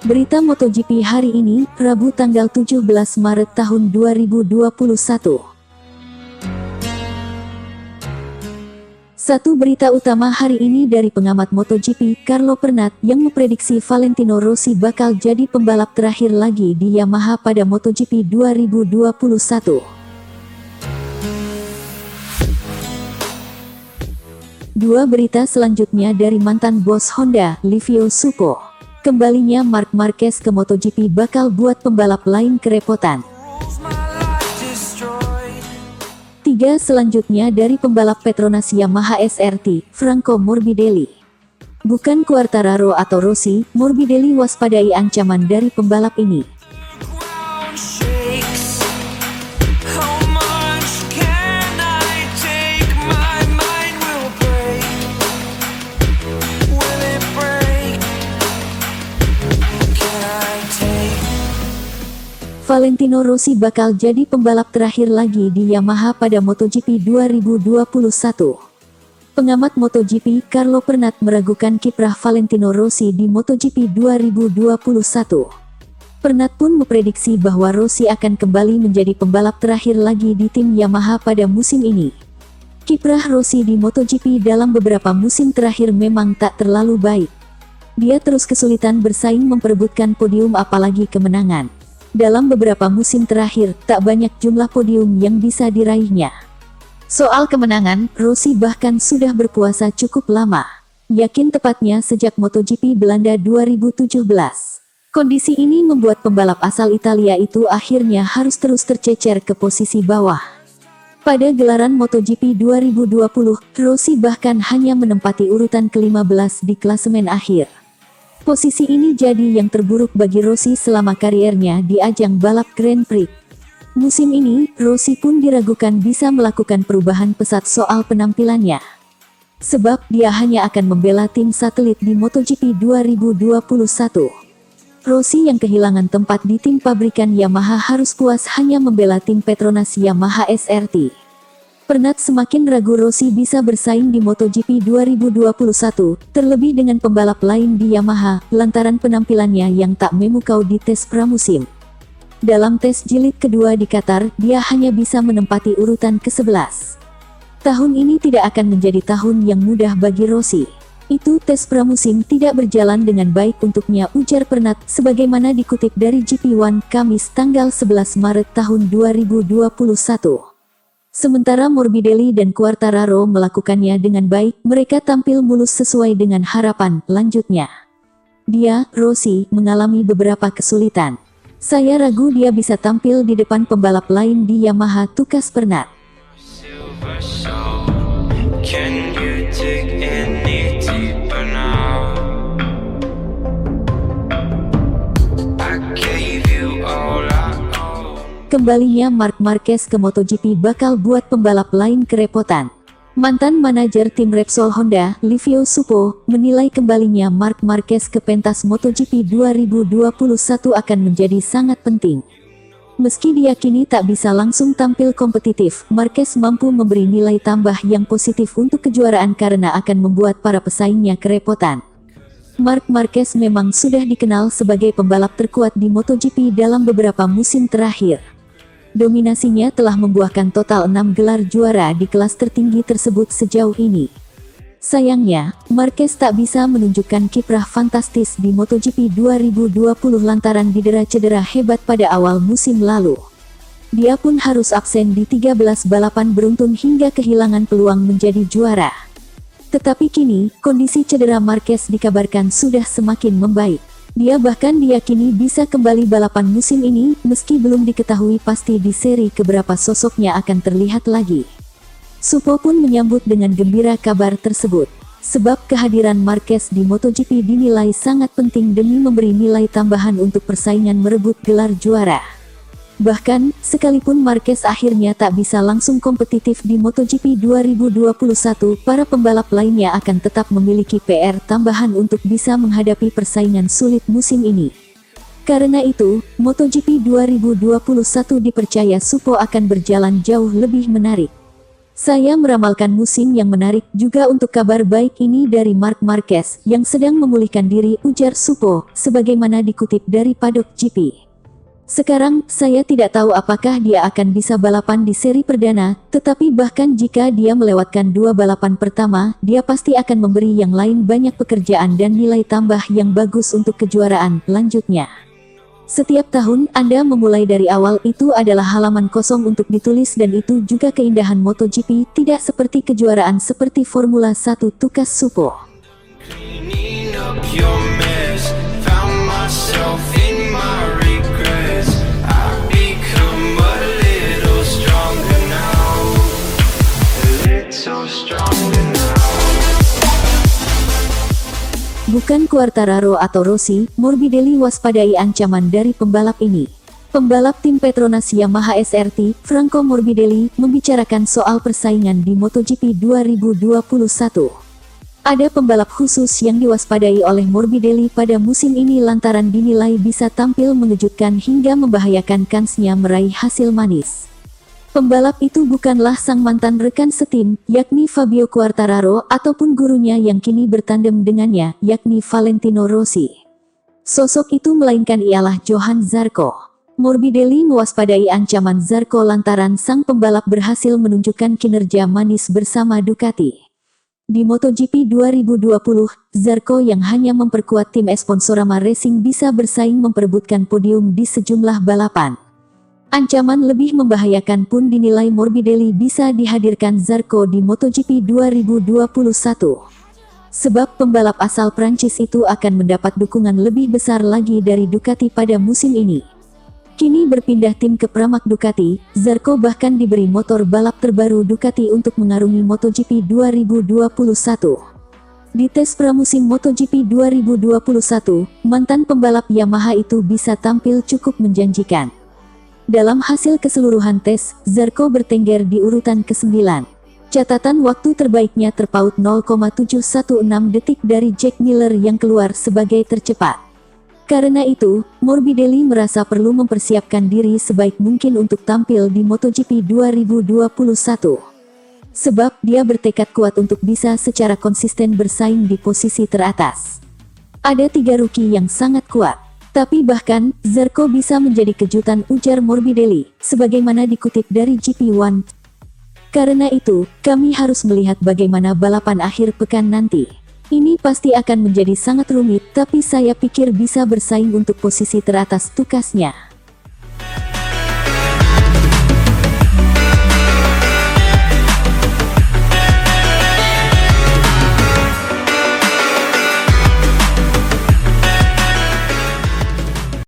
Berita MotoGP hari ini, Rabu tanggal 17 Maret tahun 2021. Satu berita utama hari ini dari pengamat MotoGP, Carlo Pernat, yang memprediksi Valentino Rossi bakal jadi pembalap terakhir lagi di Yamaha pada MotoGP 2021. Dua berita selanjutnya dari mantan bos Honda, Livio Suppo. Kembalinya Marc Marquez ke MotoGP bakal buat pembalap lain kerepotan. Tiga selanjutnya dari pembalap Petronas Yamaha SRT, Franco Morbidelli. Bukan Quartararo atau Rossi, Morbidelli waspadai ancaman dari pembalap ini. Valentino Rossi bakal jadi pembalap terakhir lagi di Yamaha pada MotoGP 2021. Pengamat MotoGP, Carlo Pernat meragukan kiprah Valentino Rossi di MotoGP 2021. Pernat pun memprediksi bahwa Rossi akan kembali menjadi pembalap terakhir lagi di tim Yamaha pada musim ini. Kiprah Rossi di MotoGP dalam beberapa musim terakhir memang tak terlalu baik. Dia terus kesulitan bersaing memperebutkan podium apalagi kemenangan. Dalam beberapa musim terakhir, tak banyak jumlah podium yang bisa diraihnya. Soal kemenangan, Rossi bahkan sudah berpuasa cukup lama. Yakin tepatnya sejak MotoGP Belanda 2017. Kondisi ini membuat pembalap asal Italia itu akhirnya harus terus tercecer ke posisi bawah. Pada gelaran MotoGP 2020, Rossi bahkan hanya menempati urutan ke-15 di klasemen akhir. Posisi ini jadi yang terburuk bagi Rossi selama kariernya di ajang balap Grand Prix. Musim ini, Rossi pun diragukan bisa melakukan perubahan pesat soal penampilannya. Sebab dia hanya akan membela tim satelit di MotoGP 2021. Rossi yang kehilangan tempat di tim pabrikan Yamaha harus puas hanya membela tim Petronas Yamaha SRT. Pernat semakin ragu Rossi bisa bersaing di MotoGP 2021, terlebih dengan pembalap lain di Yamaha, lantaran penampilannya yang tak memukau di tes pramusim. Dalam tes jilid kedua di Qatar, dia hanya bisa menempati urutan ke-11. Tahun ini tidak akan menjadi tahun yang mudah bagi Rossi. Itu tes pramusim tidak berjalan dengan baik untuknya, ujar Pernat, sebagaimana dikutip dari GP1, Kamis tanggal 11 Maret tahun 2021. Sementara Morbidelli dan Quartararo melakukannya dengan baik, mereka tampil mulus sesuai dengan harapan, lanjutnya. Dia, Rossi, mengalami beberapa kesulitan. Saya ragu dia bisa tampil di depan pembalap lain di Yamaha, tukas Pernat. Kembalinya Marc Marquez ke MotoGP bakal buat pembalap lain kerepotan. Mantan manajer tim Repsol Honda, Livio Suppo, menilai kembalinya Marc Marquez ke pentas MotoGP 2021 akan menjadi sangat penting. Meski diyakini tak bisa langsung tampil kompetitif, Marquez mampu memberi nilai tambah yang positif untuk kejuaraan karena akan membuat para pesaingnya kerepotan. Marc Marquez memang sudah dikenal sebagai pembalap terkuat di MotoGP dalam beberapa musim terakhir. Dominasinya telah membuahkan total 6 gelar juara di kelas tertinggi tersebut sejauh ini. Sayangnya, Marquez tak bisa menunjukkan kiprah fantastis di MotoGP 2020 lantaran didera cedera hebat pada awal musim lalu. Dia pun harus absen di 13 balapan beruntun hingga kehilangan peluang menjadi juara. Tetapi kini, kondisi cedera Marquez dikabarkan sudah semakin membaik. Dia bahkan diyakini bisa kembali balapan musim ini, meski belum diketahui pasti di seri keberapa sosoknya akan terlihat lagi. Suppo pun menyambut dengan gembira kabar tersebut. Sebab kehadiran Marquez di MotoGP dinilai sangat penting demi memberi nilai tambahan untuk persaingan merebut gelar juara. Bahkan, sekalipun Marquez akhirnya tak bisa langsung kompetitif di MotoGP 2021, para pembalap lainnya akan tetap memiliki PR tambahan untuk bisa menghadapi persaingan sulit musim ini. Karena itu, MotoGP 2021 dipercaya Suppo akan berjalan jauh lebih menarik. Saya meramalkan musim yang menarik juga untuk kabar baik ini dari Marc Marquez yang sedang memulihkan diri, ujar Supo, sebagaimana dikutip dari Paddock GP. Sekarang, saya tidak tahu apakah dia akan bisa balapan di seri perdana, tetapi bahkan jika dia melewatkan 2 balapan pertama, dia pasti akan memberi yang lain banyak pekerjaan dan nilai tambah yang bagus untuk kejuaraan, lanjutnya. Setiap tahun Anda memulai dari awal, itu adalah halaman kosong untuk ditulis dan itu juga keindahan MotoGP, tidak seperti kejuaraan seperti Formula 1, tukas Supo. Bukan Quartararo atau Rossi, Morbidelli waspadai ancaman dari pembalap ini. Pembalap tim Petronas Yamaha SRT, Franco Morbidelli, membicarakan soal persaingan di MotoGP 2021. Ada pembalap khusus yang diwaspadai oleh Morbidelli pada musim ini lantaran dinilai bisa tampil mengejutkan hingga membahayakan kansnya meraih hasil manis. Pembalap itu bukanlah sang mantan rekan setim, yakni Fabio Quartararo, ataupun gurunya yang kini bertandem dengannya, yakni Valentino Rossi. Sosok itu melainkan ialah Johann Zarco. Morbidelli mewaspadai ancaman Zarco lantaran sang pembalap berhasil menunjukkan kinerja manis bersama Ducati. Di MotoGP 2020, Zarco yang hanya memperkuat tim Sponsorama Racing bisa bersaing memperebutkan podium di sejumlah balapan. Ancaman lebih membahayakan pun dinilai Morbidelli bisa dihadirkan Zarco di MotoGP 2021. Sebab pembalap asal Prancis itu akan mendapat dukungan lebih besar lagi dari Ducati pada musim ini. Kini berpindah tim ke Pramac Ducati, Zarco bahkan diberi motor balap terbaru Ducati untuk mengarungi MotoGP 2021. Di tes pramusim MotoGP 2021, mantan pembalap Yamaha itu bisa tampil cukup menjanjikan. Dalam hasil keseluruhan tes, Zarco bertengger di urutan ke-9. Catatan waktu terbaiknya terpaut 0,716 detik dari Jack Miller yang keluar sebagai tercepat. Karena itu, Morbidelli merasa perlu mempersiapkan diri sebaik mungkin untuk tampil di MotoGP 2021. Sebab dia bertekad kuat untuk bisa secara konsisten bersaing di posisi teratas. Ada 3 rookie yang sangat kuat. Tapi bahkan, Zarco bisa menjadi kejutan, ujar Morbidelli, sebagaimana dikutip dari GP1. Karena itu, kami harus melihat bagaimana balapan akhir pekan nanti. Ini pasti akan menjadi sangat rumit, tapi saya pikir bisa bersaing untuk posisi teratas, tukasnya.